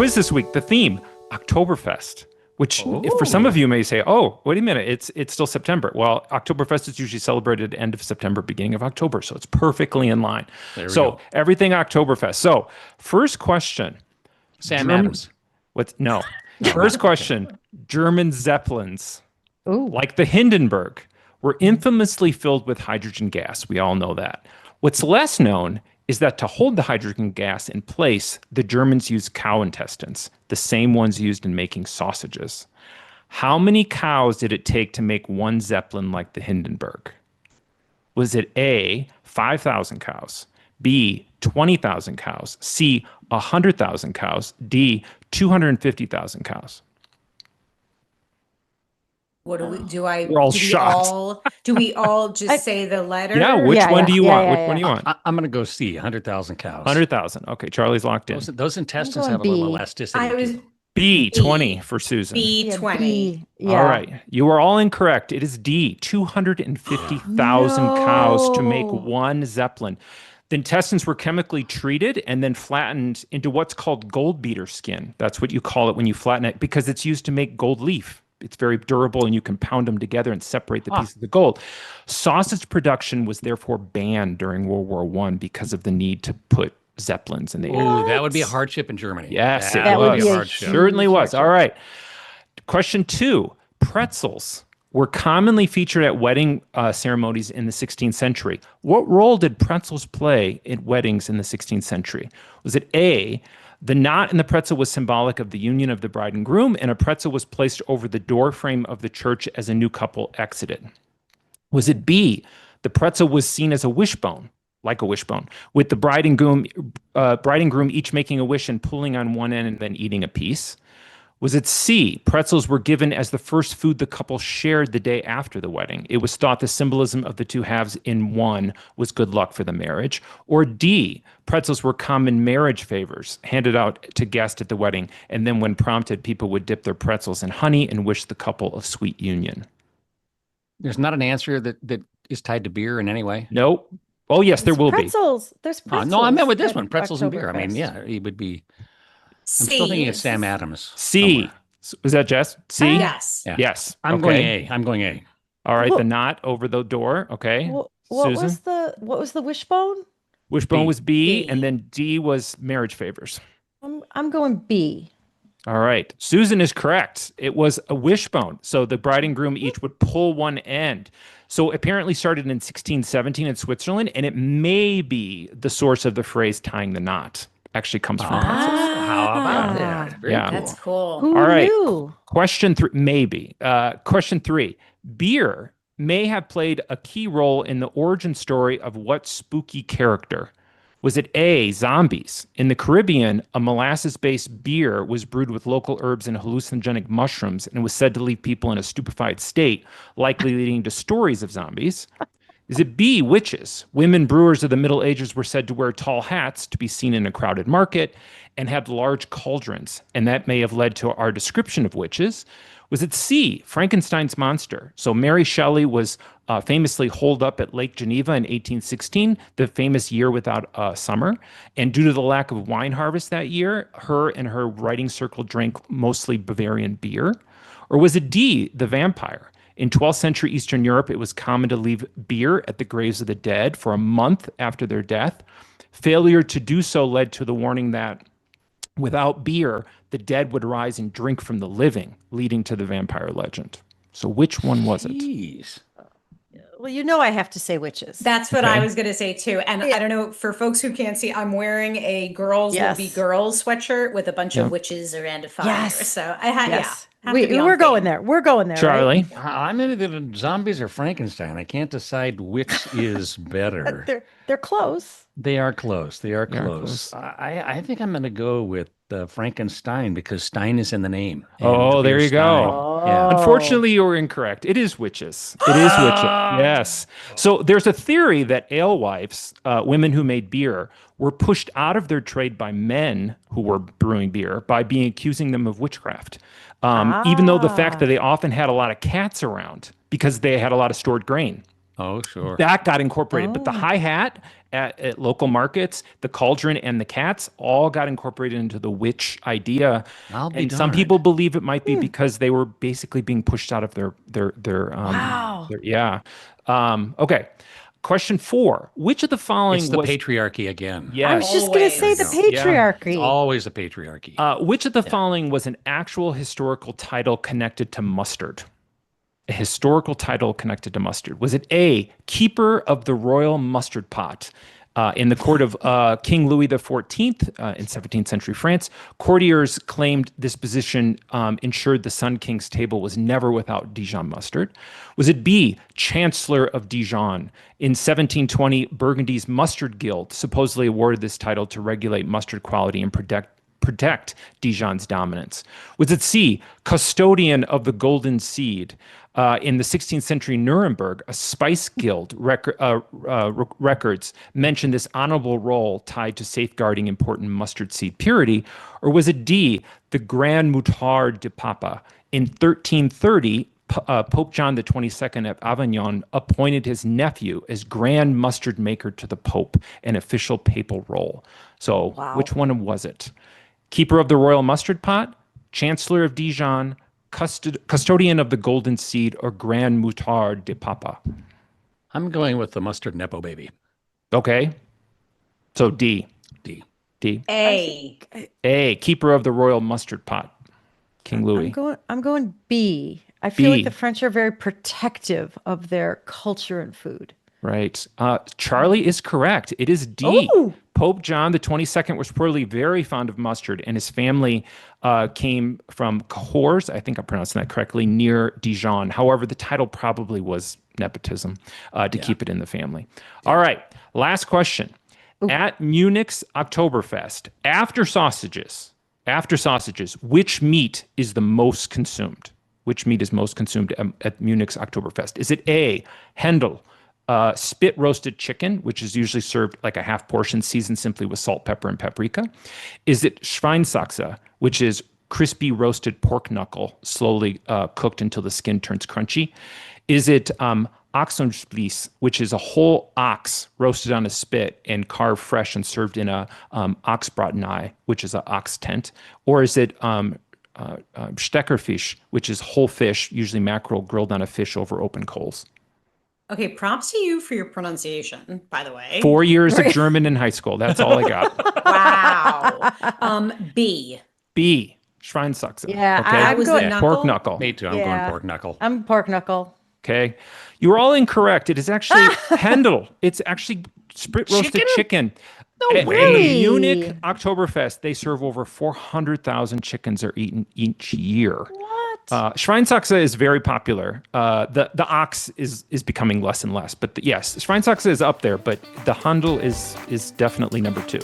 quiz this week, the theme, Oktoberfest, which if for some of you may say, oh, wait a minute, it's still September. Well, Oktoberfest is usually celebrated end of September, beginning of October, so it's perfectly in line. There we So go. everything Oktoberfest. So first question. Sam Adams. What's no. First question, German Zeppelins, like the Hindenburg, were infamously filled with hydrogen gas. We all know that. What's less known is that to hold the hydrogen gas in place, the Germans used cow intestines, the same ones used in making sausages. How many cows did it take to make one Zeppelin like the Hindenburg? Was it A, 5,000 cows, B, 20,000 cows, C, 100,000 cows, D, 250,000 cows? What do we do? We're all shocked. Do we all just say the letter? Yeah, which one do you want? Which one do you want? I'm going to go C, 100,000 cows. 100,000. Okay, Charlie's locked in. Those intestines I'm have a going little B. elasticity. I was B, 20 for Susan. B20. All right. You are all incorrect. It is D, 250,000 cows to make one Zeppelin. The intestines were chemically treated and then flattened into what's called gold beater skin. That's what you call it when you flatten it, because it's used to make gold leaf. It's very durable, and you can pound them together and separate the pieces of the gold. Sausage production was therefore banned during World War I because of the need to put Zeppelins in the air. Oh, that would be a hardship in Germany. Yes, that it would was. be a hardship. Certainly was. All right. Question 2. Pretzels were commonly featured at wedding ceremonies in the 16th century. What role did pretzels play in weddings in the 16th century? Was it A, the knot in the pretzel was symbolic of the union of the bride and groom, and a pretzel was placed over the door frame of the church as a new couple exited? Was it B, the pretzel was seen as a wishbone, like a wishbone, with the bride and groom each making a wish and pulling on one end and then eating a piece? Was it C, pretzels were given as the first food the couple shared the day after the wedding? It was thought the symbolism of the two halves in one was good luck for the marriage. Or D, pretzels were common marriage favors handed out to guests at the wedding, and then when prompted, people would dip their pretzels in honey and wish the couple a sweet union. There's not an answer that is tied to beer in any way? Nope. Oh, yes, there will be. There's pretzels. No, I meant with this one, pretzels and Oktoberfest. beer. I mean, yeah, it would be. I'm C. still thinking it's Sam Adams. C. somewhere. Was that Jess? C? Yes. Yeah. Yes. I'm going A. I'm going A. All right, Well- the knot over the door. Okay. What Susan? was the wishbone? Wishbone B. was B, B. and then D was marriage favors. I'm going B. All right. Susan is correct. It was a wishbone. So the bride and groom each would pull one end. So apparently started in 1617 in Switzerland, and it may be the source of the phrase tying the knot. Actually comes from pretzels. How about that? Very Yeah. cool. That's cool. Who All right. knew? Question 3, maybe. Question 3. Beer may have played a key role in the origin story of what spooky character? Was it A, zombies? In the Caribbean, a molasses-based beer was brewed with local herbs and hallucinogenic mushrooms and was said to leave people in a stupefied state, likely leading to stories of zombies. Is it B, witches? Women brewers of the Middle Ages were said to wear tall hats to be seen in a crowded market and had large cauldrons, and that may have led to our description of witches. Was it C, Frankenstein's monster? So Mary Shelley was famously holed up at Lake Geneva in 1816, the famous year without summer. And due to the lack of wine harvest that year, her and her writing circle drank mostly Bavarian beer. Or was it D, the vampire? In 12th century Eastern Europe, it was common to leave beer at the graves of the dead for a month after their death. Failure to do so led to the warning that without beer, the dead would rise and drink from the living, leading to the vampire legend. So which one was it? Jeez. Well, you know I have to say witches. That's what I Okay. was going to say too. And I don't know, for folks who can't see, I'm wearing a girls will be Yes. girls sweatshirt with a bunch Yeah. of witches around a fire. Yes. So I had, yes. yeah. have to be on We're going theme. there. We're going there. right? Charlie? I'm either zombies or Frankenstein. I can't decide which is better. They're close. They are close. They are They are close. close. I think I'm going to go with Frankenstein because Stein is in the name. Oh, And there beer you go. Stein. Yeah. Unfortunately, you were incorrect. It is witches. It is witches. Yes. So there's a theory that alewives, women who made beer, were pushed out of their trade by men who were brewing beer by being accusing them of witchcraft. Even though the fact that they often had a lot of cats around because they had a lot of stored grain. Oh, sure. That got incorporated, but the Oh. hi-hat at local markets, the cauldron and the cats all got incorporated into the witch idea. I'll be And some darned. people believe it might be because they were basically being pushed out of their Wow. yeah. Okay. Question 4. Which of the following It's the was patriarchy again. yes. I was just going to say the Always. Yeah. patriarchy. It's always the patriarchy. Which of the following was an actual historical title connected to mustard? A historical title connected to mustard. Was it A, Keeper of the Royal Mustard Pot? In the court of King Louis XIV in 17th century France, courtiers claimed this position ensured the Sun King's table was never without Dijon mustard. Was it B, Chancellor of Dijon? In 1720, Burgundy's Mustard Guild supposedly awarded this title to regulate mustard quality and protect Dijon's dominance. Was it C, Custodian of the Golden Seed? In the 16th century Nuremberg, a spice guild records mention this honorable role tied to safeguarding important mustard seed purity. Or was it D, the Grand Moutard de Papa? In 1330, Pope John the 22nd of Avignon appointed his nephew as Grand Mustard Maker to the Pope, an official papal role. So Wow. which one was it? Keeper of the Royal Mustard Pot, Chancellor of Dijon, Custodian of the Golden Seed, or Grand Moutard de Papa? I'm going with the mustard Nepo baby. Okay. So D. D. D. A. A. Keeper of the Royal Mustard Pot. King Louis. I'm going B. I feel B. like the French are very protective of their culture and food. Right. Charlie is correct. It is D. Oh. Pope John the 22nd was reportedly very fond of mustard, and his family came from Cahors, I think I'm pronouncing that correctly, near Dijon. However, the title probably was nepotism to keep it in the family. All right. Last question. At Munich's Oktoberfest, after sausages, which meat is the most consumed? Which meat is most consumed at Munich's Oktoberfest? Is it A, Hendel, spit roasted chicken, which is usually served like a half portion, seasoned simply with salt, pepper, and paprika? Is it Schweinsachse, which is crispy roasted pork knuckle, slowly cooked until the skin turns crunchy? Is it Ochsenspieß, which is a whole ox roasted on a spit and carved fresh and served in a Oxbratenei, which is an ox tent? Or is it Steckerfisch, which is whole fish, usually mackerel, grilled on a fish over open coals? Okay, props to you for your pronunciation, by the way. 4 years of German in high school. That's all I got. Wow. B. B, Schweinsachse. Yeah, Okay. I'm Was going- the knuckle? Pork knuckle. Me too. I'm Yeah. going pork knuckle. I'm pork knuckle. Okay. You were all incorrect. It is actually Hendel. It's actually spit roasted chicken. At way. the Munich Oktoberfest, they serve over 400,000 chickens are eaten each year. What? Schweinsachse is very popular. The ox is becoming less and less. But yes, Schweinsachse is up there, but the Handel is definitely number 2.